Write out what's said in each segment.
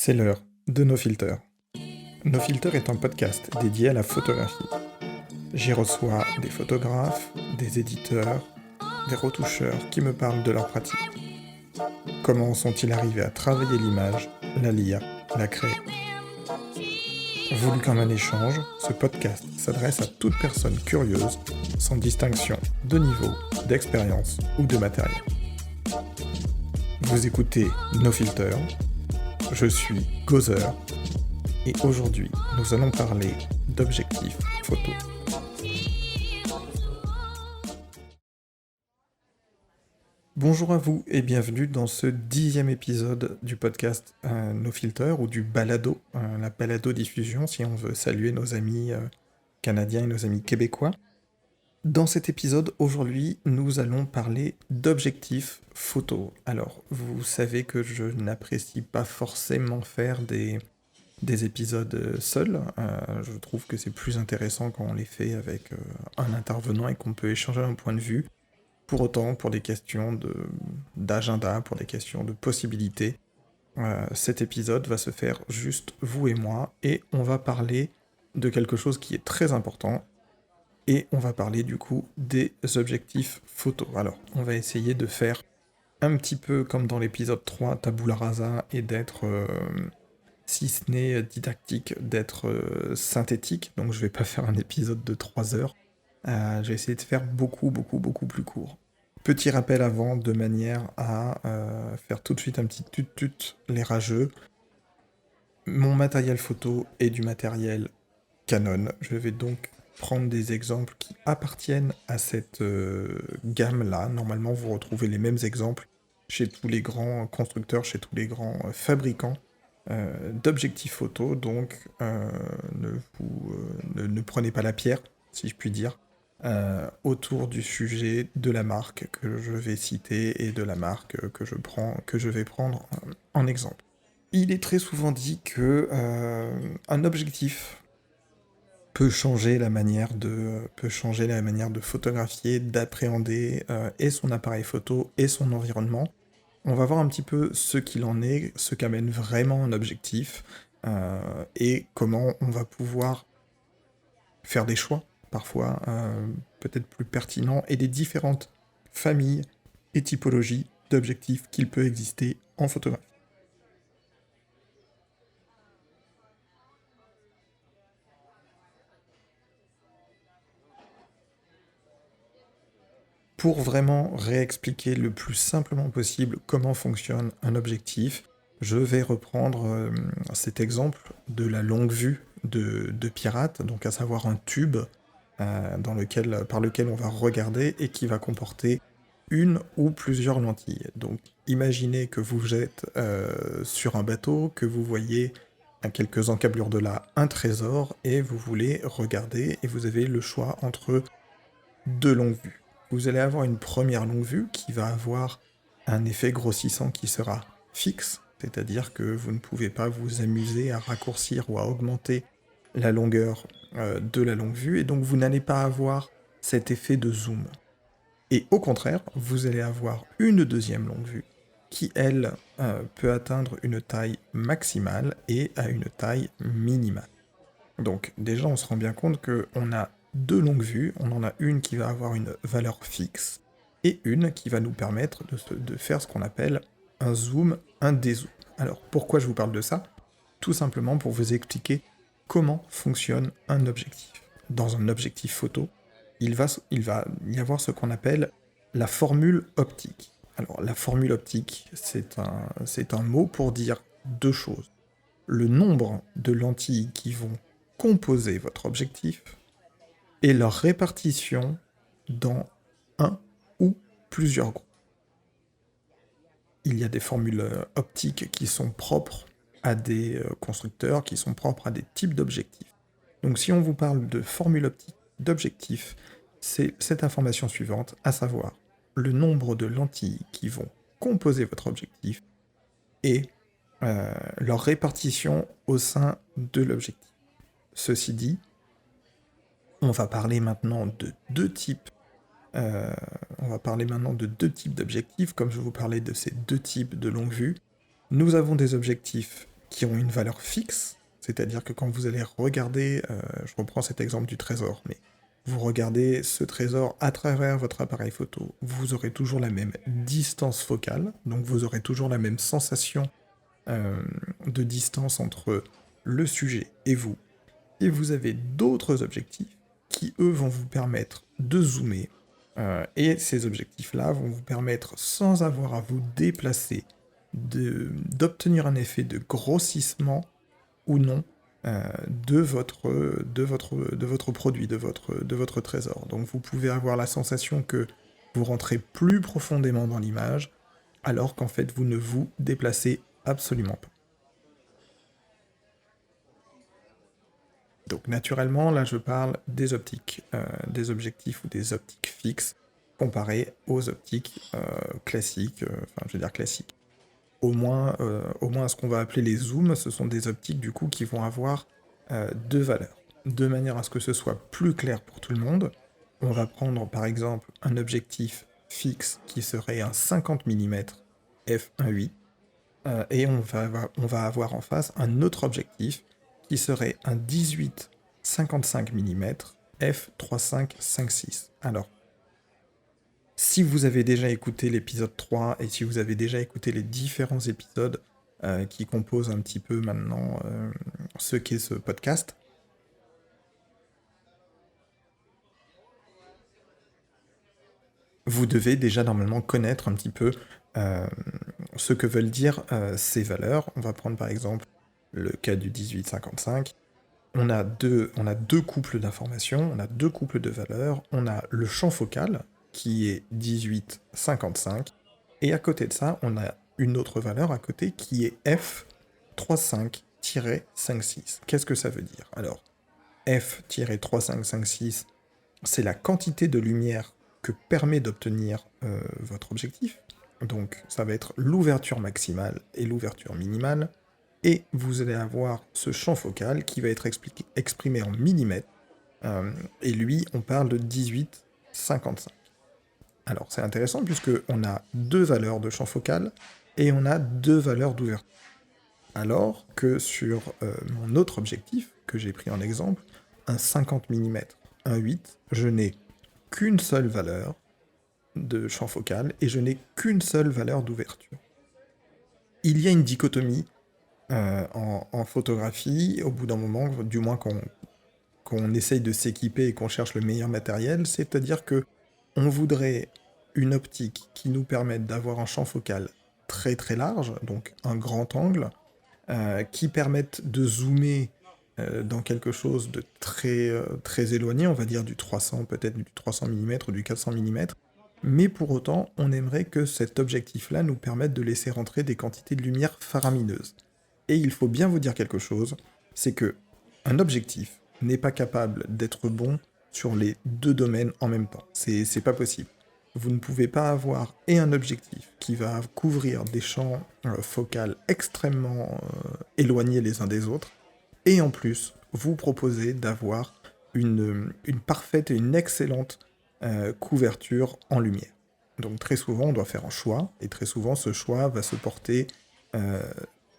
C'est l'heure de No Filter. No Filter est un podcast dédié à la photographie. J'y reçois des photographes, des éditeurs, des retoucheurs qui me parlent de leur pratique. Comment sont-ils arrivés à travailler l'image, la lire, la créer? Voulu comme un échange, ce podcast s'adresse à toute personne curieuse, sans distinction de niveau, d'expérience ou de matériel. Vous écoutez No Filter, je suis Gozer, et aujourd'hui nous allons parler d'objectifs photo. Bonjour à vous et bienvenue dans ce 10e épisode du podcast No Filter ou du balado, la balado-diffusion si on veut saluer nos amis canadiens et nos amis québécois. Dans cet épisode, aujourd'hui, nous allons parler d'objectifs photo. Alors, vous savez que je n'apprécie pas forcément faire des épisodes seuls. Je trouve que c'est plus intéressant quand on les fait avec un intervenant et qu'on peut échanger un point de vue. Pour autant, pour des questions d'agenda, pour des questions de possibilités, cet épisode va se faire juste vous et moi, et on va parler de quelque chose qui est très important, et on va parler du coup des objectifs photo. Alors, on va essayer de faire un petit peu comme dans l'épisode 3, tabula rasa, et d'être, si ce n'est didactique, d'être synthétique. Donc je vais pas faire un épisode de 3 heures. Je vais essayer de faire beaucoup plus court. Petit rappel avant, de manière à faire tout de suite un petit tut-tut les rageux. Mon matériel photo est du matériel Canon. Je vais donc prendre des exemples qui appartiennent à cette gamme-là. Normalement, vous retrouvez les mêmes exemples chez tous les grands constructeurs, chez tous les grands fabricants d'objectifs photo. Donc, ne prenez pas la pierre, si je puis dire, autour du sujet de la marque que je vais citer et de la marque que je vais prendre en exemple. Il est très souvent dit que un objectif peut changer la manière de photographier, d'appréhender et son appareil photo et son environnement. On va voir un petit peu ce qu'il en est, ce qu'amène vraiment un objectif et comment on va pouvoir faire des choix, parfois peut-être plus pertinents, et des différentes familles et typologies d'objectifs qu'il peut exister en photographie. Pour vraiment réexpliquer le plus simplement possible comment fonctionne un objectif, je vais reprendre cet exemple de la longue vue de pirate, donc à savoir un tube par lequel on va regarder et qui va comporter une ou plusieurs lentilles. Donc imaginez que vous êtes sur un bateau, que vous voyez à quelques encablures de là un trésor et vous voulez regarder et vous avez le choix entre deux longues vues. Vous allez avoir une première longue vue qui va avoir un effet grossissant qui sera fixe, c'est-à-dire que vous ne pouvez pas vous amuser à raccourcir ou à augmenter la longueur de la longue vue, et donc vous n'allez pas avoir cet effet de zoom. Et au contraire, vous allez avoir une deuxième longue vue qui, elle, peut atteindre une taille maximale et à une taille minimale. Donc déjà, on se rend bien compte qu'on a deux longues vues. On en a une qui va avoir une valeur fixe et une qui va nous permettre de faire ce qu'on appelle un zoom, un dézoom. Alors pourquoi je vous parle de ça? Tout simplement pour vous expliquer comment fonctionne un objectif. Dans un objectif photo, il va y avoir ce qu'on appelle la formule optique. Alors la formule optique, c'est un mot pour dire deux choses. Le nombre de lentilles qui vont composer votre objectif et leur répartition dans un ou plusieurs groupes. Il y a des formules optiques qui sont propres à des constructeurs, qui sont propres à des types d'objectifs. Donc si on vous parle de formule optique d'objectif, c'est cette information suivante, à savoir le nombre de lentilles qui vont composer votre objectif et leur répartition au sein de l'objectif. Ceci dit, on va parler maintenant de deux types. D'objectifs, comme je vous parlais de ces deux types de longue vue. Nous avons des objectifs qui ont une valeur fixe, c'est-à-dire que quand vous allez regarder, je reprends cet exemple du trésor, mais vous regardez ce trésor à travers votre appareil photo, vous aurez toujours la même distance focale, donc vous aurez toujours la même sensation euh, de distance entre le sujet et vous. Et vous avez d'autres objectifs qui, eux, vont vous permettre de zoomer. Et ces objectifs-là vont vous permettre, sans avoir à vous déplacer, d'obtenir un effet de grossissement ou non de votre produit, de votre trésor. Donc vous pouvez avoir la sensation que vous rentrez plus profondément dans l'image, alors qu'en fait vous ne vous déplacez absolument pas. Donc naturellement, là je parle des optiques, des objectifs ou des optiques fixes, comparées aux optiques classiques, enfin je veux dire classiques. Au moins ce qu'on va appeler les zooms, ce sont des optiques du coup qui vont avoir deux valeurs. De manière à ce que ce soit plus clair pour tout le monde, on va prendre par exemple un objectif fixe qui serait un 50 mm f1.8 et on va avoir en face un autre objectif qui serait un 18-55 mm f3.5-5.6. Alors, si vous avez déjà écouté l'épisode 3 et si vous avez déjà écouté les différents épisodes qui composent un petit peu maintenant ce qu'est ce podcast, vous devez déjà normalement connaître un petit peu euh, ce que veulent dire ces valeurs. On va prendre par exemple le cas du 18-55. On a deux couples d'informations, on a deux couples de valeurs, on a le champ focal, qui est 18-55, et à côté de ça, on a une autre valeur à côté qui est f35-56. Qu'est-ce que ça veut dire? Alors, f-3556, c'est la quantité de lumière que permet d'obtenir votre objectif. Donc, ça va être l'ouverture maximale et l'ouverture minimale. Et vous allez avoir ce champ focal qui va être exprimé en millimètres. Et lui, on parle de 18-55. Alors, c'est intéressant puisque on a deux valeurs de champ focal et on a deux valeurs d'ouverture. Alors que sur mon autre objectif, que j'ai pris en exemple, un 50 mm 1.8, je n'ai qu'une seule valeur de champ focal et je n'ai qu'une seule valeur d'ouverture. Il y a une dichotomie en photographie, au bout d'un moment, du moins qu'on essaye de s'équiper et qu'on cherche le meilleur matériel, c'est-à-dire que on voudrait une optique qui nous permette d'avoir un champ focal très très large, donc un grand angle, qui permette de zoomer dans quelque chose de très éloigné, on va dire du 300, peut-être du 300 mm ou du 400 mm, mais pour autant, on aimerait que cet objectif-là nous permette de laisser rentrer des quantités de lumière faramineuses. Et il faut bien vous dire quelque chose, c'est que un objectif n'est pas capable d'être bon sur les deux domaines en même temps. C'est pas possible. Vous ne pouvez pas avoir et un objectif qui va couvrir des champs focaux extrêmement éloignés les uns des autres, et en plus vous proposer d'avoir une parfaite et une excellente couverture en lumière. Donc très souvent on doit faire un choix, et très souvent ce choix va se porter euh,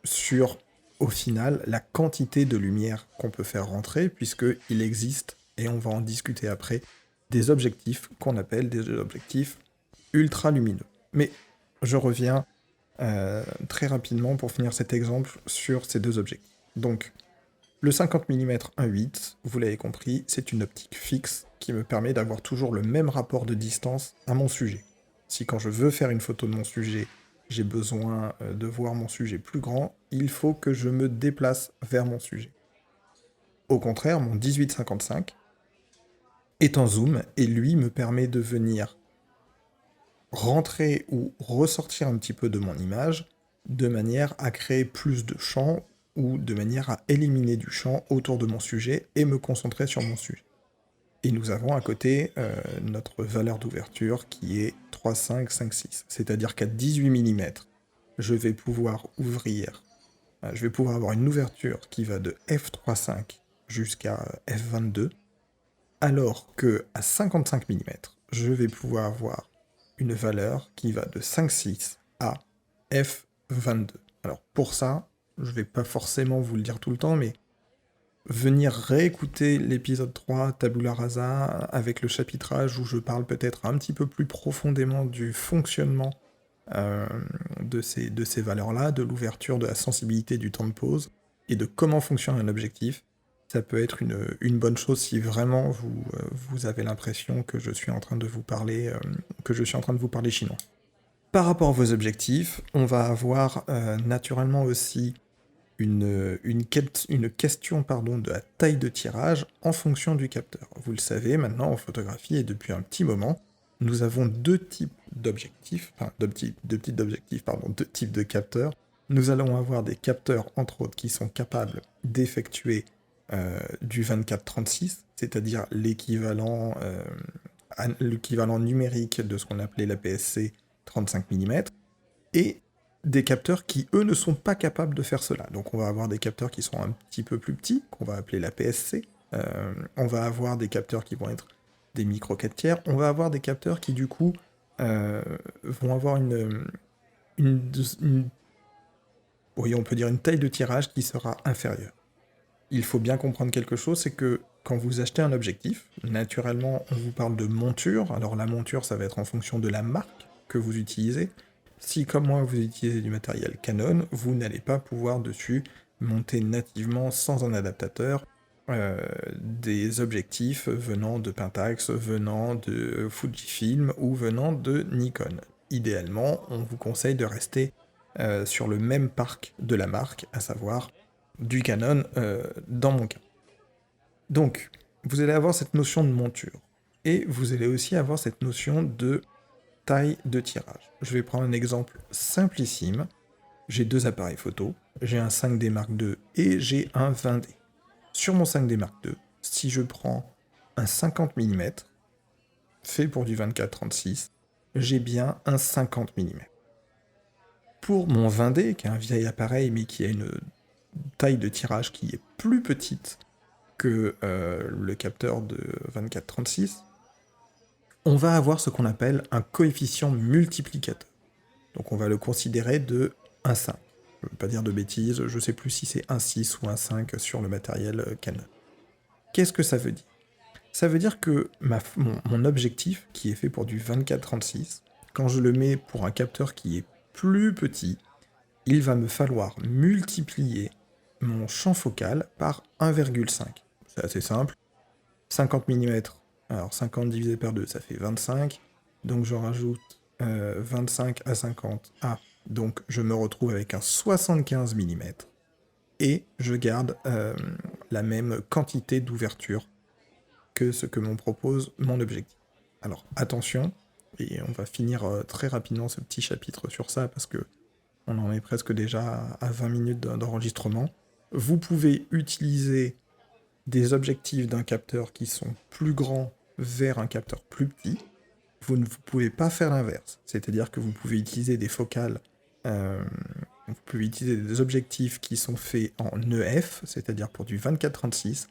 sur, au final, la quantité de lumière qu'on peut faire rentrer, puisqu'il existe, et on va en discuter après, des objectifs qu'on appelle des objectifs ultra lumineux. Mais je reviens très rapidement pour finir cet exemple sur ces deux objectifs. Donc, le 50 mm 1.8, vous l'avez compris, c'est une optique fixe qui me permet d'avoir toujours le même rapport de distance à mon sujet. Si quand je veux faire une photo de mon sujet, j'ai besoin de voir mon sujet plus grand, il faut que je me déplace vers mon sujet. Au contraire, mon 18-55 est en zoom et lui me permet de venir rentrer ou ressortir un petit peu de mon image de manière à créer plus de champ ou de manière à éliminer du champ autour de mon sujet et me concentrer sur mon sujet. Et nous avons à côté notre valeur d'ouverture qui est 3,5,5,6. C'est-à-dire qu'à 18 mm, je vais pouvoir je vais pouvoir avoir une ouverture qui va de f3,5 jusqu'à f22, alors que à 55 mm, je vais pouvoir avoir une valeur qui va de 5,6 à f22. Alors pour ça, je vais pas forcément vous le dire tout le temps, mais venir réécouter l'épisode 3, Tabula Rasa, avec le chapitrage où je parle peut-être un petit peu plus profondément du fonctionnement euh, de ces valeurs-là, de l'ouverture, de la sensibilité du temps de pause, et de comment fonctionne un objectif. Ça peut être une bonne chose si vraiment vous avez l'impression que je suis en train de vous parler, chinois. Par rapport à vos objectifs, on va avoir naturellement aussi une question de la taille de tirage en fonction du capteur. Vous le savez, maintenant en photographie et depuis un petit moment, nous avons deux types d'objectifs, deux types de capteurs. Nous allons avoir des capteurs, entre autres, qui sont capables d'effectuer du 24-36, c'est-à-dire l'équivalent numérique de ce qu'on appelait l'APS-C 35 mm, et des capteurs qui, eux, ne sont pas capables de faire cela. Donc on va avoir des capteurs qui sont un petit peu plus petits, qu'on va appeler l'APS-C. On va avoir des capteurs qui vont être des micro 4 tiers. On va avoir des capteurs qui, du coup, vont avoir oui, on peut dire une taille de tirage qui sera inférieure. Il faut bien comprendre quelque chose, c'est que quand vous achetez un objectif, naturellement, on vous parle de monture. Alors la monture, ça va être en fonction de la marque que vous utilisez. Si, comme moi, vous utilisez du matériel Canon, vous n'allez pas pouvoir dessus monter nativement, sans un adaptateur, des objectifs venant de Pentax, venant de Fujifilm ou venant de Nikon. Idéalement, on vous conseille de rester sur le même parc de la marque, à savoir du Canon dans mon cas. Donc, vous allez avoir cette notion de monture. Et vous allez aussi avoir cette notion de taille de tirage. Je vais prendre un exemple simplissime. J'ai deux appareils photo. J'ai un 5D Mark II et j'ai un 20D. Sur mon 5D Mark II, si je prends un 50 mm, fait pour du 24-36, j'ai bien un 50 mm. Pour mon 20D, qui est un vieil appareil mais qui a une taille de tirage qui est plus petite que le capteur de 24-36, on va avoir ce qu'on appelle un coefficient multiplicateur. Donc on va le considérer de 1,5. Je ne veux pas dire de bêtises, je ne sais plus si c'est 1,6 ou 1,5 sur le matériel Canon. Qu'est-ce que ça veut dire? Ça veut dire que mon objectif, qui est fait pour du 24-36, quand je le mets pour un capteur qui est plus petit, il va me falloir multiplier mon champ focal par 1,5. C'est assez simple. 50 mm, alors 50 divisé par 2, ça fait 25. Donc je rajoute 25 à 50. Donc je me retrouve avec un 75 mm. Et je garde la même quantité d'ouverture que ce que m'en propose mon objectif. Alors attention, et on va finir très rapidement ce petit chapitre sur ça, parce que on en est presque déjà à 20 minutes d'enregistrement. Vous pouvez utiliser des objectifs d'un capteur qui sont plus grands vers un capteur plus petit. Vous ne pouvez pas faire l'inverse. C'est-à-dire que vous pouvez utiliser des focales, vous pouvez utiliser des objectifs qui sont faits en EF, c'est-à-dire pour du 24-36,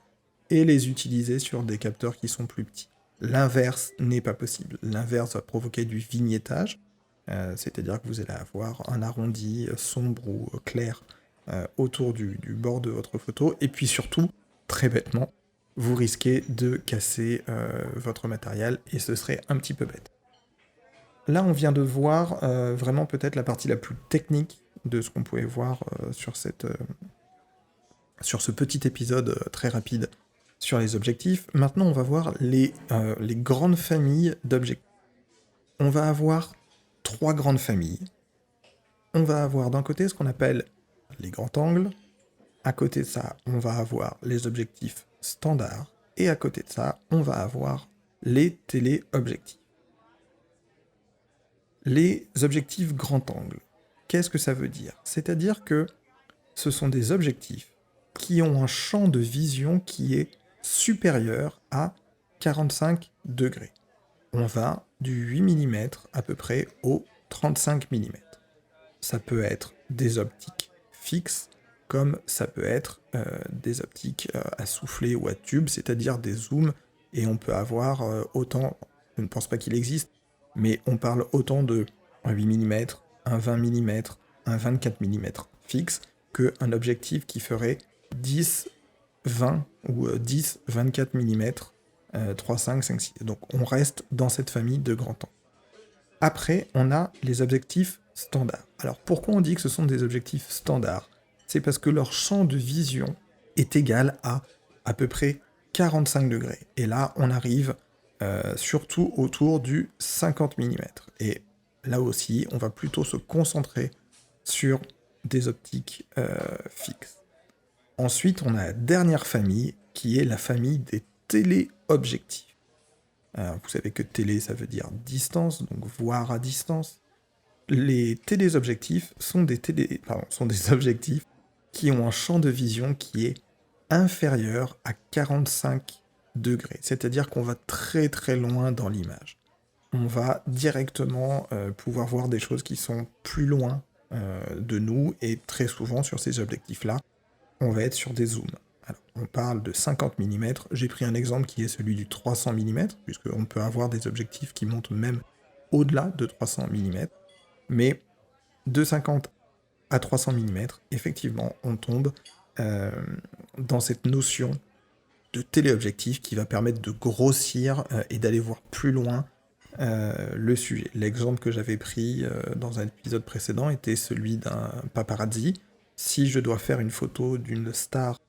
et les utiliser sur des capteurs qui sont plus petits. L'inverse n'est pas possible. L'inverse va provoquer du vignettage, c'est-à-dire que vous allez avoir un arrondi sombre ou clair autour du bord de votre photo, et puis surtout, très bêtement, vous risquez de casser votre matériel, et ce serait un petit peu bête. Là, on vient de voir vraiment peut-être la partie la plus technique de ce qu'on pouvait voir sur ce petit épisode très rapide sur les objectifs. Maintenant, on va voir les grandes familles d'objectifs. On va avoir 3 grandes familles. On va avoir d'un côté ce qu'on appelle les grands angles. À côté de ça, on va avoir les objectifs standards. Et à côté de ça, on va avoir les téléobjectifs. Les objectifs grand angle. Qu'est-ce que ça veut dire? C'est-à-dire que ce sont des objectifs qui ont un champ de vision qui est supérieur à 45 degrés. On va du 8 mm à peu près au 35 mm. Ça peut être des optiques fixes, comme ça peut être des optiques à soufflet ou à tube, c'est-à-dire des zooms, et on peut avoir autant, je ne pense pas qu'il existe, mais on parle autant de un 8 mm, un 20 mm, un 24 mm fixe, qu'un objectif qui ferait 10, 20 ou 10, 24 mm, 3, 5, 5, 6. Donc on reste dans cette famille de grands angles. Après, on a les objectifs standards. Alors pourquoi on dit que ce sont des objectifs standards? C'est parce que leur champ de vision est égal à peu près 45 degrés. Et là, on arrive surtout autour du 50 mm. Et là aussi, on va plutôt se concentrer sur des optiques fixes. Ensuite, on a la dernière famille, qui est la famille des téléobjectifs. Vous savez que télé, ça veut dire distance, donc voir à distance. Les téléobjectifs sont des objectifs qui ont un champ de vision qui est inférieur à 45 degrés. C'est-à-dire qu'on va très très loin dans l'image. On va directement pouvoir voir des choses qui sont plus loin de nous, et très souvent sur ces objectifs-là, on va être sur des zooms. Alors, on parle de 50 mm, j'ai pris un exemple qui est celui du 300 mm, puisqu'on peut avoir des objectifs qui montent même au-delà de 300 mm, mais de 50 à 300 mm, effectivement, on tombe dans cette notion de téléobjectif qui va permettre de grossir et d'aller voir plus loin le sujet. L'exemple que j'avais pris dans un épisode précédent était celui d'un paparazzi. Si je dois faire une photo d'une star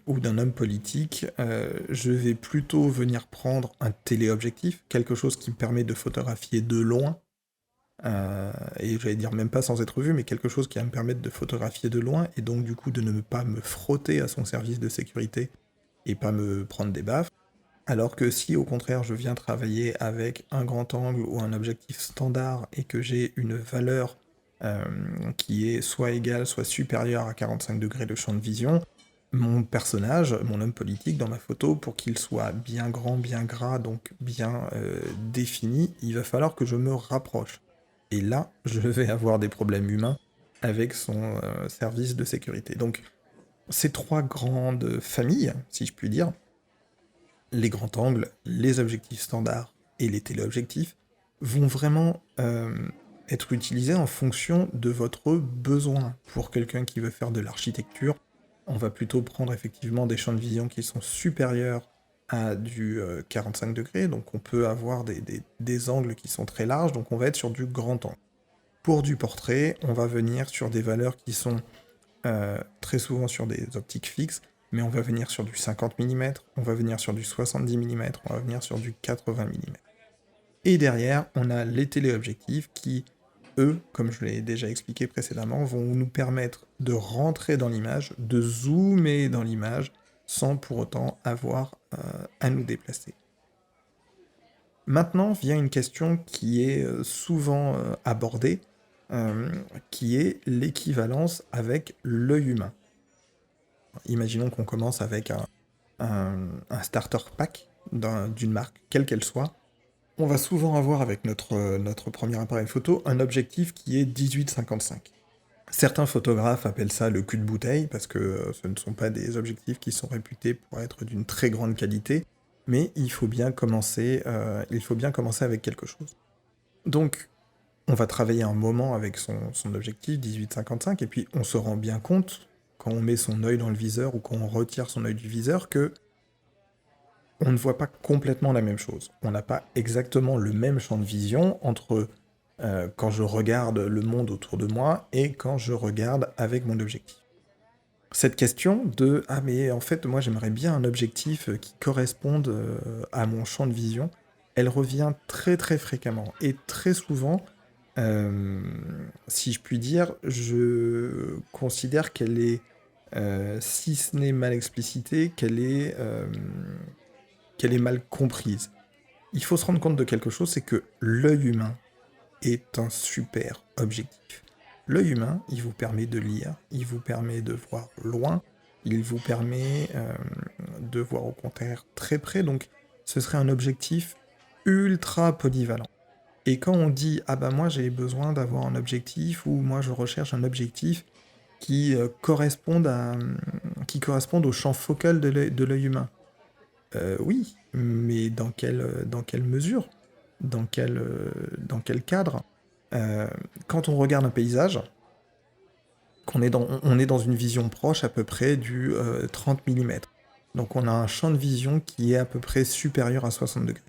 ou d'un homme politique, je vais plutôt venir prendre un téléobjectif, quelque chose qui me permet de photographier de loin, et j'allais dire même pas sans être vu, mais quelque chose qui va me permettre de photographier de loin, et donc du coup de ne pas me frotter à son service de sécurité et pas me prendre des baffes. Alors que si au contraire je viens travailler avec un grand angle ou un objectif standard et que j'ai une valeur qui est soit égale, soit supérieure à 45 degrés de champ de vision, mon personnage, mon homme politique dans ma photo, pour qu'il soit bien grand, bien gras, donc bien défini, il va falloir que je me rapproche. Et là, je vais avoir des problèmes humains avec son service de sécurité. Donc, ces trois grandes familles, si je puis dire, les grands angles, les objectifs standards et les téléobjectifs, vont vraiment être utilisés en fonction de votre besoin. Pour quelqu'un qui veut faire de l'architecture, on va plutôt prendre effectivement des champs de vision qui sont supérieurs à du 45 degrés, donc on peut avoir des angles qui sont très larges, donc on va être sur du grand angle. Pour du portrait, on va venir sur des valeurs qui sont très souvent sur des optiques fixes, mais on va venir sur du 50 mm, on va venir sur du 70 mm, on va venir sur du 80 mm. Et derrière, on a les téléobjectifs qui, eux, comme je l'ai déjà expliqué précédemment, vont nous permettre de rentrer dans l'image, de zoomer dans l'image, sans pour autant avoir à nous déplacer. Maintenant vient une question qui est souvent abordée, qui est l'équivalence avec l'œil humain. Imaginons qu'on commence avec un starter pack d'une marque, quelle qu'elle soit. On va souvent avoir avec notre premier appareil photo un objectif qui est 18-55. Certains photographes appellent ça le cul de bouteille, parce que ce ne sont pas des objectifs qui sont réputés pour être d'une très grande qualité, mais il faut bien commencer avec quelque chose. Donc, on va travailler un moment avec son objectif 18-55, et puis on se rend bien compte, quand on met son œil dans le viseur ou quand on retire son œil du viseur, que on ne voit pas complètement la même chose. On n'a pas exactement le même champ de vision entre quand je regarde le monde autour de moi et quand je regarde avec mon objectif. Cette question de « Ah mais en fait moi j'aimerais bien un objectif qui corresponde à mon champ de vision », elle revient très très fréquemment. Et très souvent, si je puis dire, je considère qu'elle est, si ce n'est mal explicitée, qu'elle est mal comprise. Il faut se rendre compte de quelque chose, c'est que l'œil humain est un super objectif. L'œil humain, il vous permet de lire, il vous permet de voir loin, il vous permet de voir au contraire très près, donc ce serait un objectif ultra polyvalent. Et quand on dit « Ah bah moi j'ai besoin d'avoir un objectif » ou « Moi je recherche un objectif qui corresponde au champ focal de l'œil humain », oui, mais dans quelle mesure? Dans quel cadre? Quand on regarde un paysage, on est dans une vision proche à peu près du 30 millimètres. Donc on a un champ de vision qui est à peu près supérieur à 60 degrés.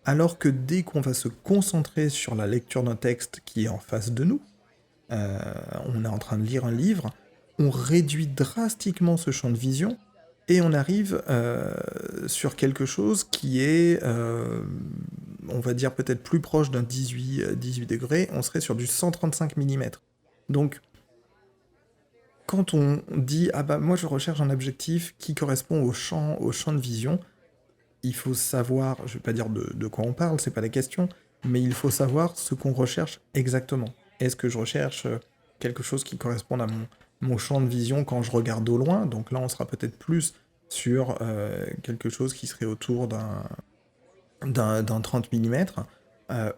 Alors que dès qu'on va se concentrer sur la lecture d'un texte qui est en face de nous, euh, on est en train de lire un livre, on réduit drastiquement ce champ de vision et on arrive sur quelque chose qui est, on va dire peut-être plus proche d'un 18 degrés, on serait sur du 135 millimètres. Donc quand on dit ah bah moi je recherche un objectif qui correspond au champ de vision, il faut savoir, je vais pas dire de quoi on parle, c'est pas la question, mais il faut savoir ce qu'on recherche exactement. Est-ce que je recherche quelque chose qui corresponde à mon champ de vision quand je regarde au loin? Donc là on sera peut-être plus sur quelque chose qui serait autour d'un 30 millimètres,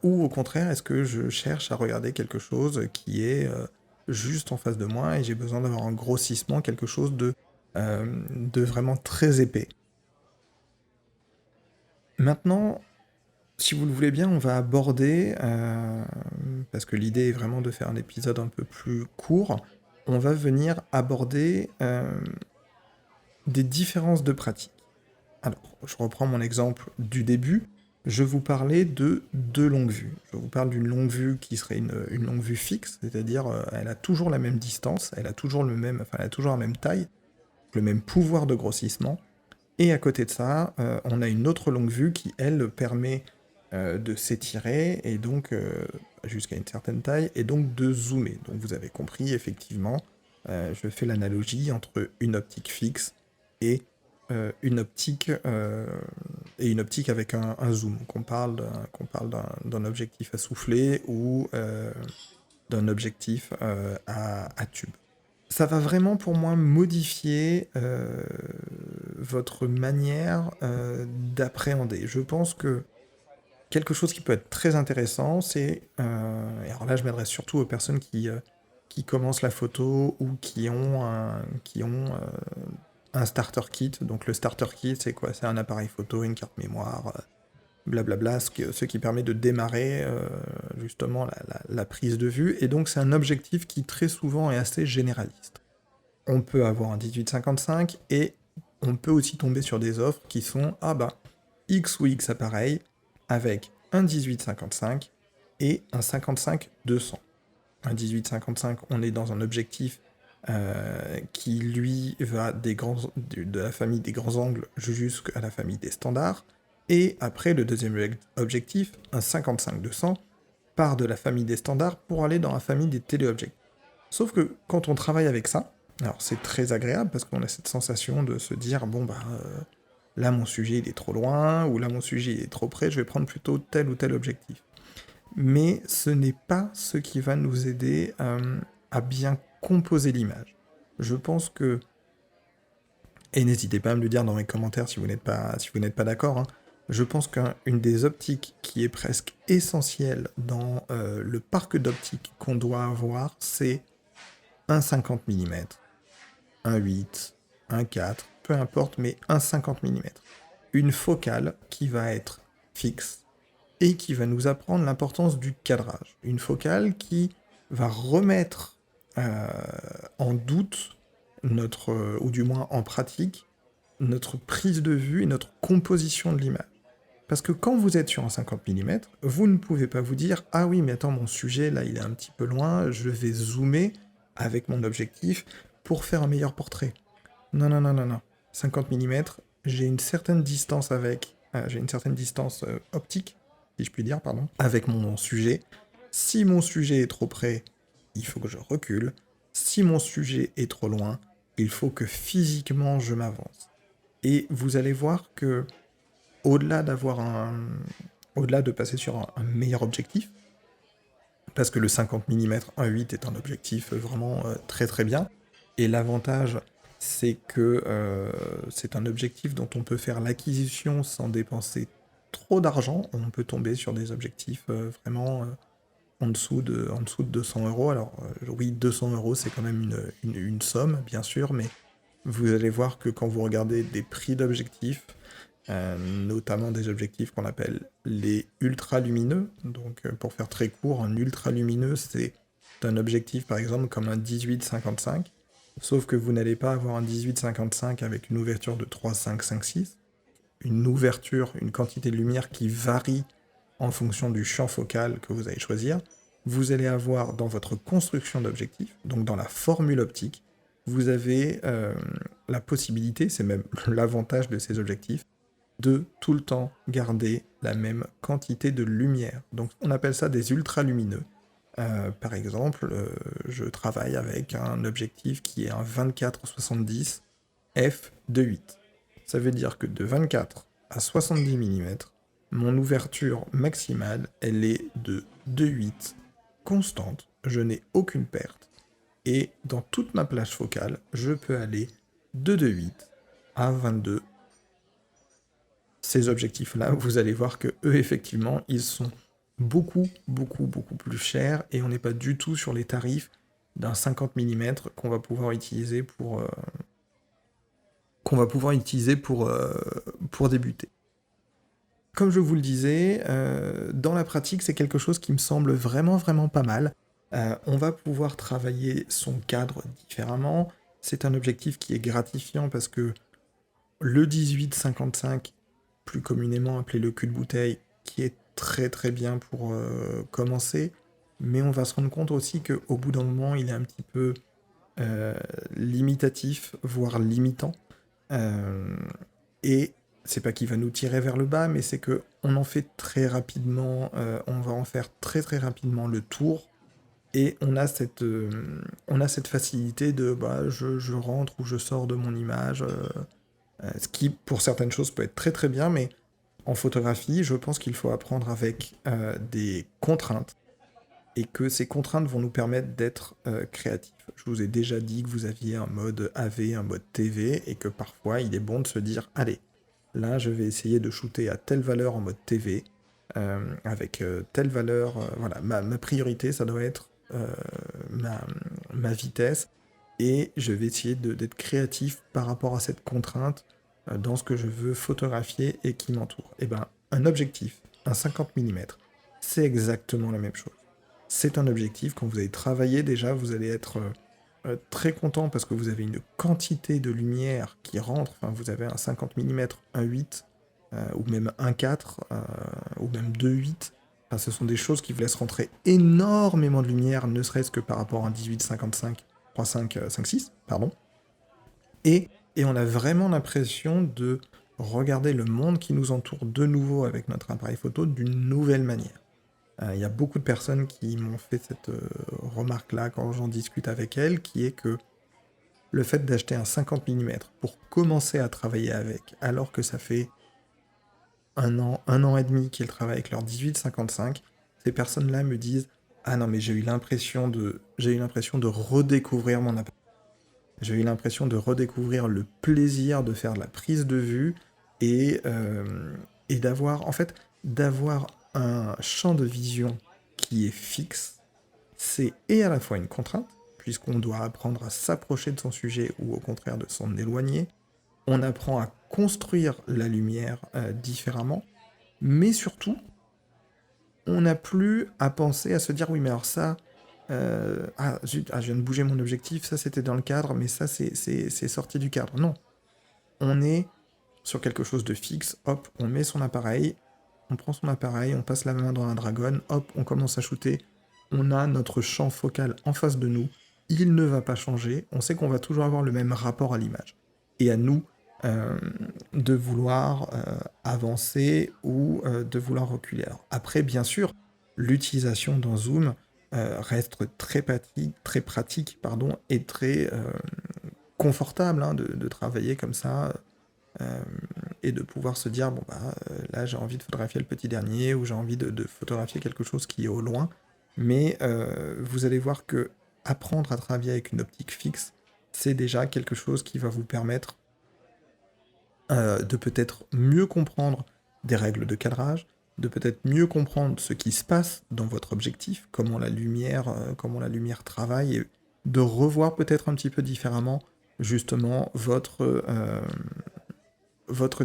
ou au contraire, est-ce que je cherche à regarder quelque chose qui est juste en face de moi et j'ai besoin d'avoir un grossissement, quelque chose de vraiment très épais. Maintenant, si vous le voulez bien, on va aborder, parce que l'idée est vraiment de faire un épisode un peu plus court, on va venir aborder des différences de pratique. Alors, je reprends mon exemple du début. Je vous parlais de deux longues vues. Je vous parle d'une longue vue qui serait une longue vue fixe, c'est-à-dire elle a toujours la même distance, elle a toujours elle a toujours la même taille, le même pouvoir de grossissement. Et à côté de ça, on a une autre longue vue qui, elle, permet de s'étirer et donc jusqu'à une certaine taille et donc de zoomer. Donc vous avez compris, effectivement, je fais l'analogie entre une optique fixe et une optique avec un zoom. Qu'on parle d'un objectif à souffler ou d'un objectif à tube. Ça va vraiment pour moi modifier votre manière d'appréhender. Je pense que quelque chose qui peut être très intéressant, c'est, et alors là je m'adresse surtout aux personnes qui commencent la photo ou qui ont un starter kit. Donc le starter kit, c'est quoi? C'est un appareil photo, une carte mémoire, blablabla, ce qui permet de démarrer justement la prise de vue. Et donc c'est un objectif qui très souvent est assez généraliste. On peut avoir un 18-55 et on peut aussi tomber sur des offres qui sont ah bah X ou X appareil avec un 18-55 et un 55-200. Un 18-55, on est dans un objectif qui lui va de la famille des grands angles jusqu'à la famille des standards. Et après, le deuxième objectif, un 55-200, part de la famille des standards pour aller dans la famille des téléobjectifs. Sauf que quand on travaille avec ça, alors c'est très agréable parce qu'on a cette sensation de se dire bon bah là mon sujet il est trop loin ou là mon sujet il est trop près, je vais prendre plutôt tel ou tel objectif. Mais ce n'est pas ce qui va nous aider à bien composer l'image. Je pense que, et n'hésitez pas à me le dire dans les commentaires si vous n'êtes pas d'accord, hein, je pense qu'une des optiques qui est presque essentielle dans le parc d'optiques qu'on doit avoir, c'est un 50 mm, un 8, un 4, peu importe, mais un 50 mm. Une focale qui va être fixe et qui va nous apprendre l'importance du cadrage. Une focale qui va remettre en doute ou du moins en pratique, notre prise de vue et notre composition de l'image. Parce que quand vous êtes sur un 50 mm, vous ne pouvez pas vous dire « Ah oui, mais attends, mon sujet, là, il est un petit peu loin, je vais zoomer avec mon objectif pour faire un meilleur portrait. » Non, non, non, non, non. 50 mm, j'ai une certaine distance optique, si je puis dire, pardon, avec mon sujet. Si mon sujet est trop près, il faut que je recule. Si mon sujet est trop loin, il faut que physiquement je m'avance. Et vous allez voir que au-delà de passer sur un meilleur objectif, parce que le 50 mm 1.8 est un objectif vraiment très très bien, et l'avantage c'est que c'est un objectif dont on peut faire l'acquisition sans dépenser trop d'argent. On peut tomber sur des objectifs vraiment en dessous de 200 euros. Alors oui, 200 euros c'est quand même une somme, bien sûr, mais vous allez voir que quand vous regardez des prix d'objectifs, notamment des objectifs qu'on appelle les ultra lumineux. Donc pour faire très court, un ultra lumineux c'est d'un objectif, par exemple, comme un 18-55, sauf que vous n'allez pas avoir un 18-55 avec une ouverture de 3,5-5,6, une ouverture, une quantité de lumière qui varie en fonction du champ focal que vous allez choisir. Vous allez avoir dans votre construction d'objectif, donc dans la formule optique, vous avez la possibilité, c'est même l'avantage de ces objectifs, de tout le temps garder la même quantité de lumière. Donc on appelle ça des ultralumineux. Par exemple, je travaille avec un objectif qui est un 24-70 f2.8. Ça veut dire que de 24 à 70 mm, mon ouverture maximale, elle est de 2.8 constante. Je n'ai aucune perte. Et dans toute ma plage focale, je peux aller de 2.8 à 22. Ces objectifs-là, vous allez voir que eux, effectivement, ils sont beaucoup plus chers et on n'est pas du tout sur les tarifs d'un 50 mm qu'on va pouvoir utiliser pour débuter. Comme je vous le disais, dans la pratique, c'est quelque chose qui me semble vraiment pas mal. On va pouvoir travailler son cadre différemment. C'est un objectif qui est gratifiant parce que le 18-55, plus communément appelé le cul de bouteille, qui est très bien pour commencer, mais on va se rendre compte aussi qu'au bout d'un moment, il est un petit peu limitatif, voire limitant. Et c'est pas qu'il va nous tirer vers le bas, mais c'est que on en fait très rapidement, on va en faire très rapidement le tour, et on a cette facilité de je rentre ou je sors de mon image, ce qui pour certaines choses peut être très bien, mais en photographie, je pense qu'il faut apprendre avec des contraintes, et que ces contraintes vont nous permettre d'être créatifs. Je vous ai déjà dit que vous aviez un mode AV, un mode TV, et que parfois il est bon de se dire, allez, là je vais essayer de shooter à telle valeur en mode TV, avec telle valeur, voilà, ma priorité ça doit être ma vitesse, et je vais essayer d'être créatif par rapport à cette contrainte dans ce que je veux photographier et qui m'entoure. Et ben, un objectif, un 50 mm, c'est exactement la même chose. C'est un objectif, quand vous allez travailler déjà, vous allez être très content parce que vous avez une quantité de lumière qui rentre, enfin vous avez un 50 mm, un 8, ou même un 4, ou même 2,8. Enfin, ce sont des choses qui vous laissent rentrer énormément de lumière, ne serait-ce que par rapport à un 18-55, 3,5-5,6, pardon. Et on a vraiment l'impression de regarder le monde qui nous entoure de nouveau avec notre appareil photo d'une nouvelle manière. Il y a beaucoup de personnes qui m'ont fait cette remarque-là quand j'en discute avec elles, qui est que le fait d'acheter un 50 mm pour commencer à travailler avec, alors que ça fait un an et demi qu'ils travaillent avec leur 18-55, ces personnes-là me disent « Ah non, mais j'ai eu l'impression de redécouvrir mon appareil. J'ai eu l'impression de redécouvrir le plaisir de faire de la prise de vue et d'avoir un champ de vision qui est fixe. C'est et à la fois une contrainte, puisqu'on doit apprendre à s'approcher de son sujet ou au contraire de s'en éloigner. On apprend à construire la lumière différemment, mais surtout, on n'a plus à penser à se dire oui mais alors ça, zut, je viens de bouger mon objectif, ça c'était dans le cadre, mais ça c'est sorti du cadre. Non, on est sur quelque chose de fixe, hop, on met son appareil, on prend son appareil, on passe la main dans un dragon, hop, on commence à shooter, on a notre champ focal en face de nous, il ne va pas changer, on sait qu'on va toujours avoir le même rapport à l'image. Et à nous de vouloir avancer ou de vouloir reculer. Alors, après, bien sûr, l'utilisation d'un zoom reste très pratique et très confortable de travailler comme ça et de pouvoir se dire, bon là j'ai envie de photographier le petit dernier ou j'ai envie de photographier quelque chose qui est au loin. Mais vous allez voir que apprendre à travailler avec une optique fixe, c'est déjà quelque chose qui va vous permettre de peut-être mieux comprendre des règles de cadrage, de peut-être mieux comprendre ce qui se passe dans votre objectif, comment la lumière travaille, et de revoir peut-être un petit peu différemment justement votre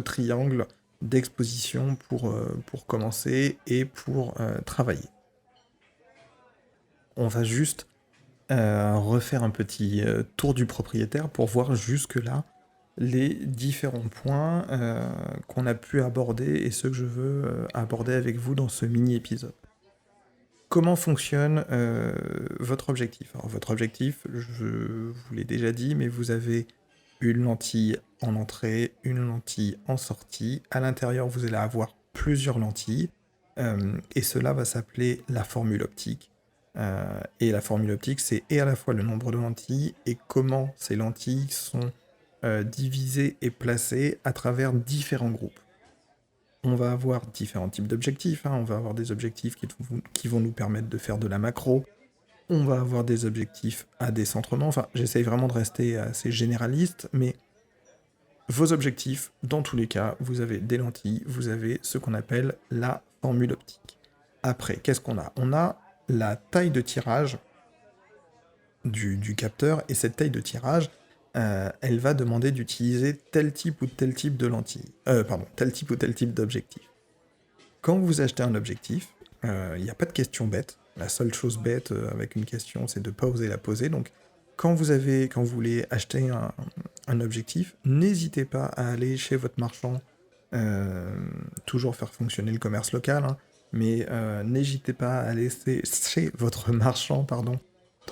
triangle d'exposition pour commencer et pour travailler. On va juste refaire un petit tour du propriétaire pour voir jusque-là les différents points qu'on a pu aborder et ceux que je veux aborder avec vous dans ce mini-épisode. Comment fonctionne votre objectif? Alors votre objectif, je vous l'ai déjà dit, mais vous avez une lentille en entrée, une lentille en sortie. À l'intérieur, vous allez avoir plusieurs lentilles et cela va s'appeler la formule optique. Et la formule optique, c'est et à la fois le nombre de lentilles et comment ces lentilles sont divisées et placées à travers différents groupes. On va avoir différents types d'objectifs, hein. On va avoir des objectifs qui vont nous permettre de faire de la macro. On va avoir des objectifs à décentrement. Enfin, j'essaye vraiment de rester assez généraliste, mais vos objectifs, dans tous les cas, vous avez des lentilles, vous avez ce qu'on appelle la formule optique. Après, qu'est-ce qu'on a? On a la taille de tirage du capteur, et cette taille de tirage, elle va demander d'utiliser tel type ou tel type de lentille. Tel type ou tel type d'objectif. Quand vous achetez un objectif, il n'y a pas de question bête. La seule chose bête avec une question, c'est de ne pas oser la poser. Donc, quand vous voulez acheter un objectif, n'hésitez pas à aller chez votre marchand, toujours faire fonctionner le commerce local, hein, mais n'hésitez pas à aller chez votre marchand, pardon,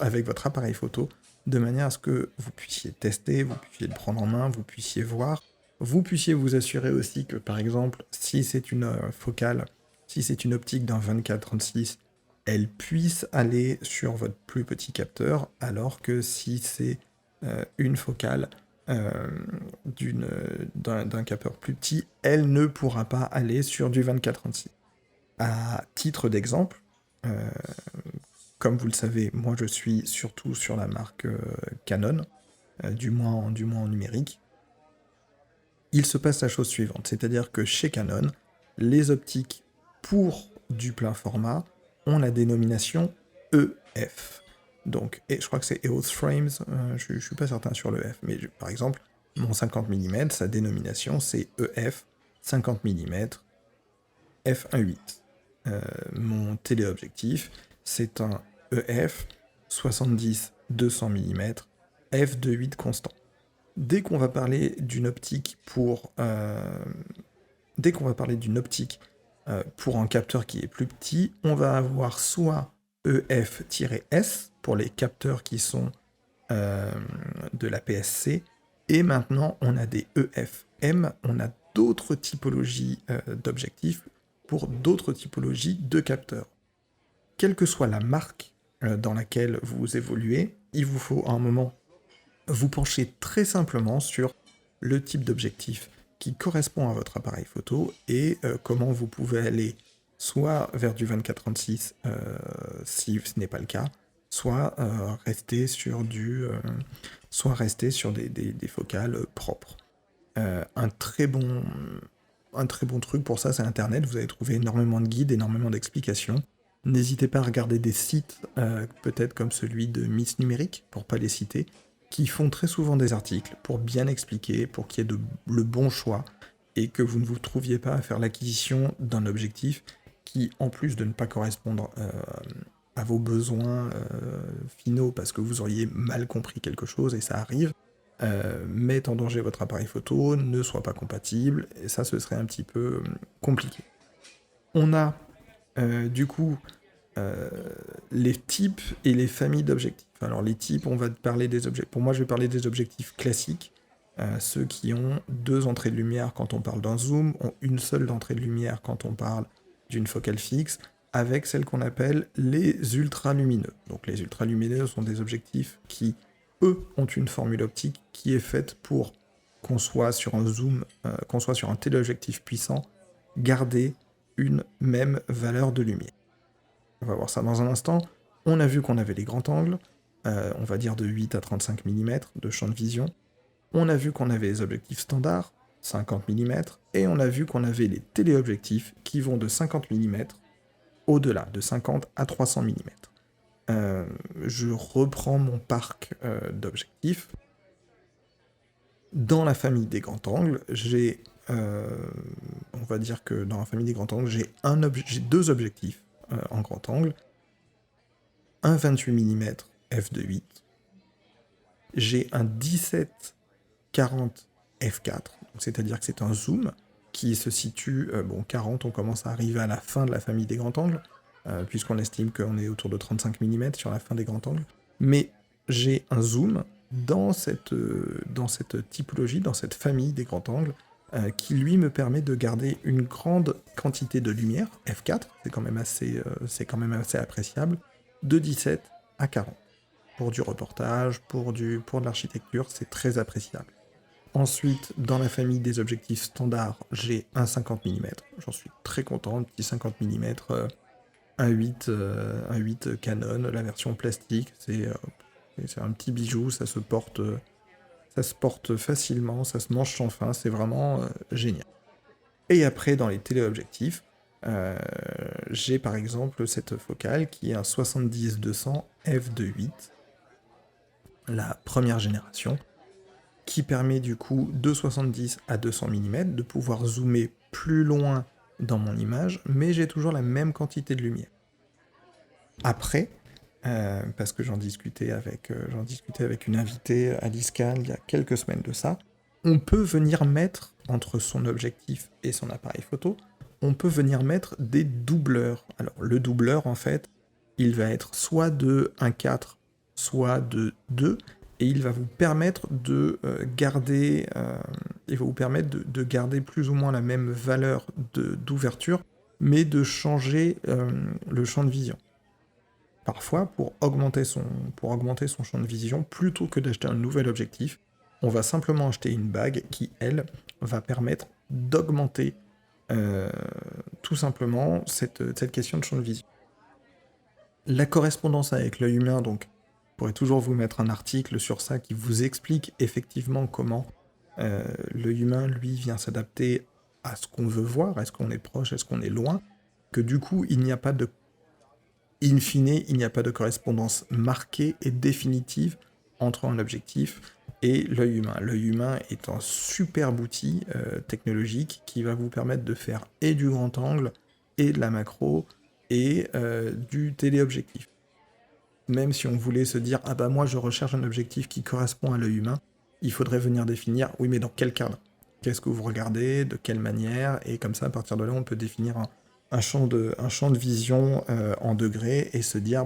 avec votre appareil photo, de manière à ce que vous puissiez tester, vous puissiez le prendre en main, vous puissiez voir, vous puissiez vous assurer aussi que, par exemple, si c'est une focale, si c'est une optique d'un 24-36, elle puisse aller sur votre plus petit capteur, alors que si c'est une focale d'un capteur plus petit, elle ne pourra pas aller sur du 24-36. À titre d'exemple, comme vous le savez, moi je suis surtout sur la marque Canon, du moins en numérique. Il se passe la chose suivante, c'est-à-dire que chez Canon, les optiques pour du plein format ont la dénomination EF. Donc, et je crois que c'est EOS Frames, je suis pas certain sur le F, mais par exemple, mon 50 mm, sa dénomination c'est EF 50 mm f1.8. Mon téléobjectif, c'est un EF 70-200 mm f2.8 constant. Dès qu'on va parler d'une optique pour un capteur qui est plus petit, on va avoir soit EF-S pour les capteurs qui sont de la PSC, et maintenant on a des EF-M, on a d'autres typologies d'objectifs pour d'autres typologies de capteurs. Quelle que soit la marque dans laquelle vous évoluez, il vous faut à un moment vous pencher très simplement sur le type d'objectif qui correspond à votre appareil photo et comment vous pouvez aller soit vers du 24-36 si ce n'est pas le cas, soit rester sur des focales propres. Un très bon truc pour ça, c'est Internet. Vous allez trouver énormément de guides, énormément d'explications. N'hésitez pas à regarder des sites, peut-être comme celui de Miss Numérique, pour pas les citer, qui font très souvent des articles pour bien expliquer, pour qu'il y ait le bon choix, et que vous ne vous trouviez pas à faire l'acquisition d'un objectif qui, en plus de ne pas correspondre à vos besoins finaux, parce que vous auriez mal compris quelque chose, et ça arrive, mette en danger votre appareil photo, ne soit pas compatible, et ça, ce serait un petit peu compliqué. On a, du coup, les types et les familles d'objectifs. Alors les types, on va parler des objectifs. Pour moi, je vais parler des objectifs classiques, ceux qui ont 2 entrées de lumière quand on parle d'un zoom, ont une seule entrée de lumière quand on parle d'une focale fixe, avec celles qu'on appelle les ultralumineux. Donc les ultralumineux sont des objectifs qui, eux, ont une formule optique qui est faite pour qu'on soit sur un zoom, qu'on soit sur un téléobjectif puissant, garder une même valeur de lumière. On va voir ça dans un instant. On a vu qu'on avait les grands angles, on va dire de 8 à 35 mm de champ de vision. On a vu qu'on avait les objectifs standards, 50 mm, et on a vu qu'on avait les téléobjectifs qui vont de 50 mm au-delà, de 50 à 300 mm. Je reprends mon parc d'objectifs. Dans la famille des grands angles, on va dire que dans la famille des grands angles, j'ai 2 objectifs en grand angle, un 28 mm f2.8. J'ai un 17-40 f4, c'est-à-dire que c'est un zoom qui se situe, 40, on commence à arriver à la fin de la famille des grands angles, puisqu'on estime qu'on est autour de 35 mm sur la fin des grands angles. Mais j'ai un zoom dans cette typologie, dans cette famille des grands angles, qui lui me permet de garder une grande quantité de lumière, f4, c'est quand même assez appréciable, de 17 à 40. Pour du reportage, pour de l'architecture, c'est très appréciable. Ensuite, dans la famille des objectifs standards, j'ai un 50 mm. J'en suis très content, un petit 50 mm, un 8 Canon, la version plastique. C'est un petit bijou, ça se porte facilement, ça se mange sans fin, c'est vraiment génial. Et après, dans les téléobjectifs, j'ai par exemple cette focale qui est un 70-200 f2.8, la première génération, qui permet du coup de 70 à 200 mm de pouvoir zoomer plus loin dans mon image, mais j'ai toujours la même quantité de lumière. Après, parce que j'en discutais avec une invitée à l'ISCAL il y a quelques semaines de ça, on peut venir mettre, entre son objectif et son appareil photo, on peut venir mettre des doubleurs. Alors le doubleur, en fait, il va être soit de 1.4, soit de 2, et il va vous permettre de garder plus ou moins la même valeur d'ouverture, mais de changer le champ de vision. Parfois, pour augmenter son champ de vision, plutôt que d'acheter un nouvel objectif, on va simplement acheter une bague qui, elle, va permettre d'augmenter tout simplement cette question de champ de vision. La correspondance avec l'œil humain, donc, je pourrais toujours vous mettre un article sur ça qui vous explique effectivement comment l'œil humain, lui, vient s'adapter à ce qu'on veut voir, est-ce qu'on est proche, est-ce qu'on est loin, que du coup, in fine, il n'y a pas de correspondance marquée et définitive entre un objectif et l'œil humain. L'œil humain est un superbe outil technologique qui va vous permettre de faire et du grand angle, et de la macro, et du téléobjectif. Même si on voulait se dire « Ah bah moi je recherche un objectif qui correspond à l'œil humain », il faudrait venir définir « Oui mais dans quel cadre ? Qu'est-ce que vous regardez ? De quelle manière ?» Et comme ça, à partir de là, on peut définir un champ de vision en degrés et se dire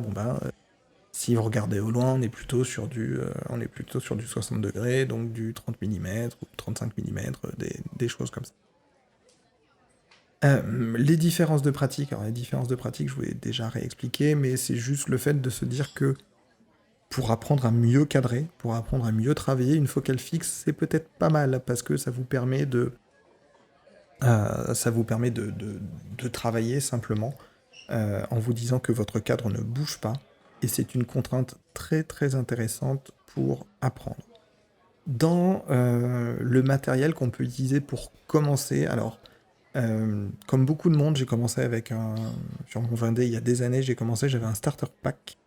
si vous regardez au loin, on est plutôt sur du 60 degrés, donc du 30 mm ou 35 mm, des choses comme ça. Les différences de pratique, je vous l'ai déjà réexpliqué, mais c'est juste le fait de se dire que pour apprendre à mieux cadrer, pour apprendre à mieux travailler, une focale fixe, c'est peut-être pas mal, parce que ça vous permet de travailler simplement en vous disant que votre cadre ne bouge pas, et c'est une contrainte très très intéressante pour apprendre. Dans le matériel qu'on peut utiliser pour commencer, alors comme beaucoup de monde, j'ai commencé sur mon 20D il y a des années, j'avais un starter pack,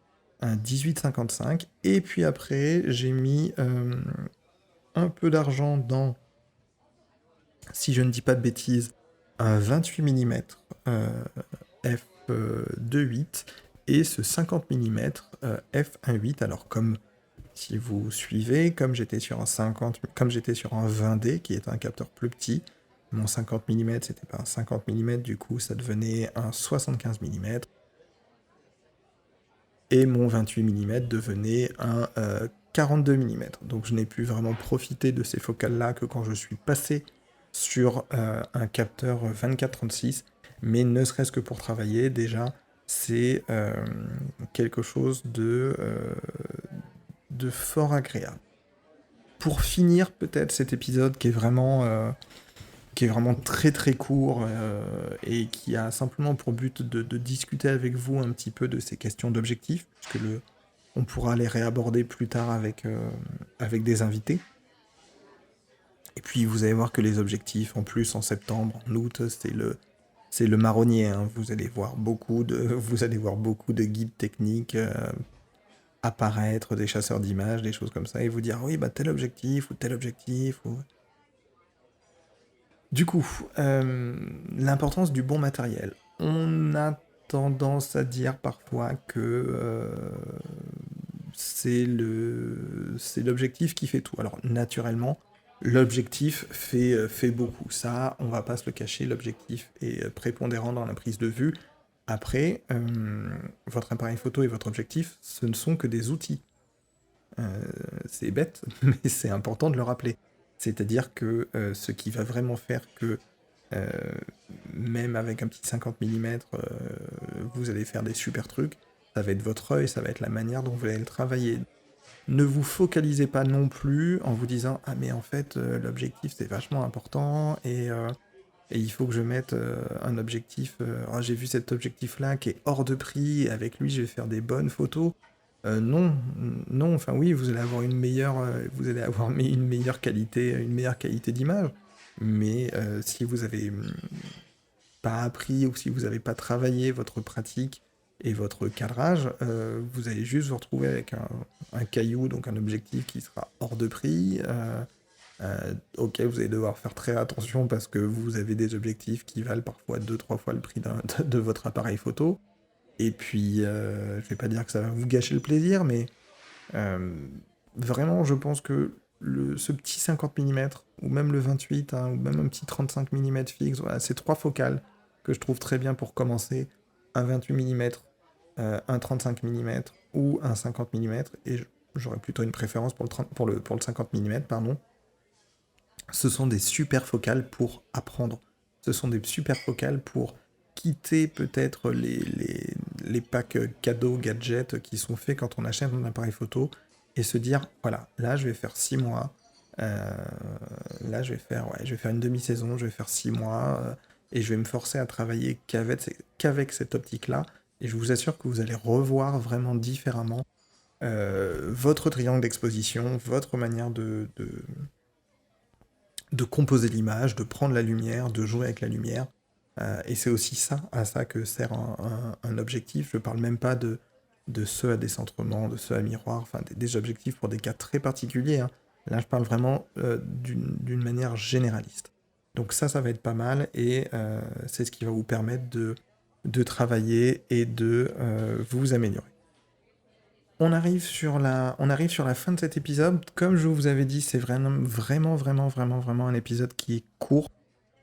un 18-55, et puis après j'ai mis un peu d'argent dans, si je ne dis pas de bêtises, un 28 mm f2.8 et ce 50 mm f1.8. Alors comme si vous suivez, comme j'étais sur un 20D qui est un capteur plus petit, mon 50 mm c'était pas un 50 mm, du coup ça devenait un 75 mm, et mon 28 mm devenait un 42 mm. Donc je n'ai pu vraiment profiter de ces focales-là que quand je suis passé sur un capteur 24-36, mais ne serait-ce que pour travailler, déjà, c'est quelque chose de fort agréable. Pour finir peut-être cet épisode qui est vraiment très très court et qui a simplement pour but de discuter avec vous un petit peu de ces questions d'objectifs, puisque on pourra les réaborder plus tard avec des invités. Et puis vous allez voir que les objectifs, en plus en septembre, en août, c'est le marronnier, hein. Vous allez voir beaucoup de guides techniques apparaître, des chasseurs d'images, des choses comme ça, et vous dire oui, tel objectif ou tel objectif. Du coup, l'importance du bon matériel. On a tendance à dire parfois que c'est l'objectif qui fait tout. Alors naturellement, l'objectif fait beaucoup. Ça, on va pas se le cacher, l'objectif est prépondérant dans la prise de vue. Après, votre appareil photo et votre objectif, ce ne sont que des outils. C'est bête, mais c'est important de le rappeler. C'est-à-dire que ce qui va vraiment faire que euh, même avec un petit 50 mm, vous allez faire des super trucs, ça va être votre œil, ça va être la manière dont vous allez le travailler. Ne vous focalisez pas non plus en vous disant «Ah mais en fait, l'objectif c'est vachement important et il faut que je mette un objectif, ah, j'ai vu cet objectif-là qui est hors de prix, et avec lui je vais faire des bonnes photos». Non, non, enfin oui, vous allez avoir une meilleure qualité d'image, mais si vous avez pas appris ou si vous n'avez pas travaillé votre pratique et votre cadrage, vous allez juste vous retrouver avec un caillou, donc un objectif qui sera hors de prix, auquel vous allez devoir faire très attention parce que vous avez des objectifs qui valent parfois 2-3 fois le prix de votre appareil photo. Et puis, je vais pas dire que ça va vous gâcher le plaisir, mais vraiment, je pense que ce petit 50 mm, ou même le 28, hein, ou même un petit 35 mm fixe, voilà, c'est 3 focales que je trouve très bien pour commencer. Un 28 mm, un 35 mm ou un 50 mm, et j'aurais plutôt une préférence pour le 50 mm, pardon. Ce sont des super focales pour apprendre. Ce sont des super focales pour quitter peut-être les packs cadeaux, gadgets qui sont faits quand on achète un appareil photo et se dire, voilà, là je vais faire 6 mois, là je vais faire une demi-saison, je vais faire 6 mois, et je vais me forcer à travailler qu'avec cette optique-là, et je vous assure que vous allez revoir vraiment différemment votre triangle d'exposition, votre manière de composer l'image, de prendre la lumière, de jouer avec la lumière. Et c'est aussi à ça que sert un objectif. Je ne parle même pas de ceux à décentrement, de ceux à miroir, enfin des objectifs pour des cas très particuliers, hein. Là, je parle vraiment d'une manière généraliste. Donc ça va être pas mal, et c'est ce qui va vous permettre de travailler et de vous améliorer. On arrive sur la fin de cet épisode. Comme je vous avais dit, c'est vraiment un épisode qui est court.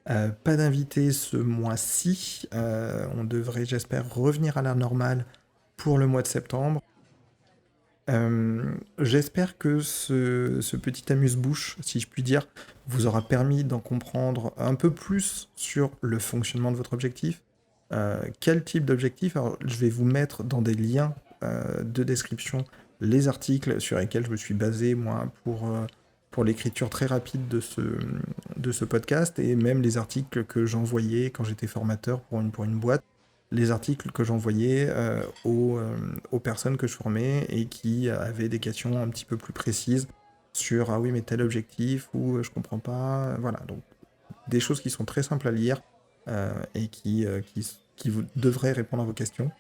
Pas d'invité ce mois-ci. On devrait, j'espère, revenir à la normale pour le mois de septembre. J'espère que ce petit amuse-bouche, si je puis dire, vous aura permis d'en comprendre un peu plus sur le fonctionnement de votre objectif. Quel type d'objectif? Alors, je vais vous mettre dans des liens de description les articles sur lesquels je me suis basé, moi, pour l'écriture très rapide de ce podcast, et même les articles que j'envoyais quand j'étais formateur pour une boîte, les articles que j'envoyais aux personnes que je formais et qui avaient des questions un petit peu plus précises sur « Ah oui, mais tel objectif » ou « Je comprends pas », voilà. Donc, des choses qui sont très simples à lire et qui vous devraient répondre à vos questions.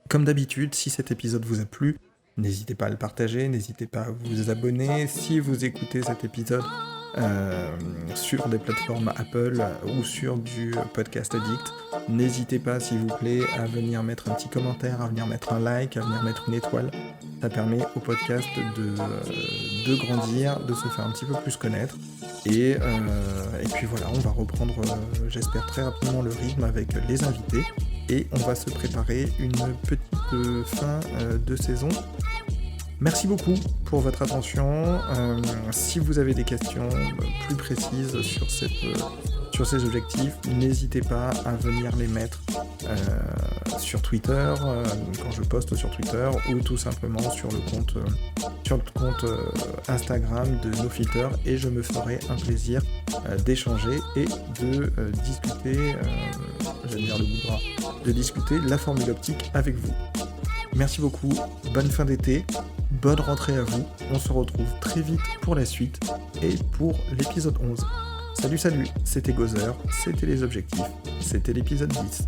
Comme d'habitude, si cet épisode vous a plu, n'hésitez pas à le partager, n'hésitez pas à vous abonner. Si vous écoutez cet épisode sur des plateformes Apple ou sur du Podcast Addict, n'hésitez pas, s'il vous plaît, à venir mettre un petit commentaire, à venir mettre un like, à venir mettre une étoile. Ça permet au podcast de grandir, de se faire un petit peu plus connaître. Et puis voilà, on va reprendre, j'espère très rapidement, le rythme avec les invités. Et on va se préparer une petite fin de saison. Merci beaucoup pour votre attention. Si vous avez des questions plus précises sur ces objectifs, n'hésitez pas à venir les mettre sur Twitter, quand je poste sur Twitter, ou tout simplement sur le compte Instagram de NoFilter, et je me ferai un plaisir d'échanger et de discuter, j'allais dire le bout de bras, de discuter la formule optique avec vous. Merci beaucoup, bonne fin d'été, bonne rentrée à vous, on se retrouve très vite pour la suite et pour l'épisode 11. Salut, c'était Gozer, c'était les objectifs, c'était l'épisode 10.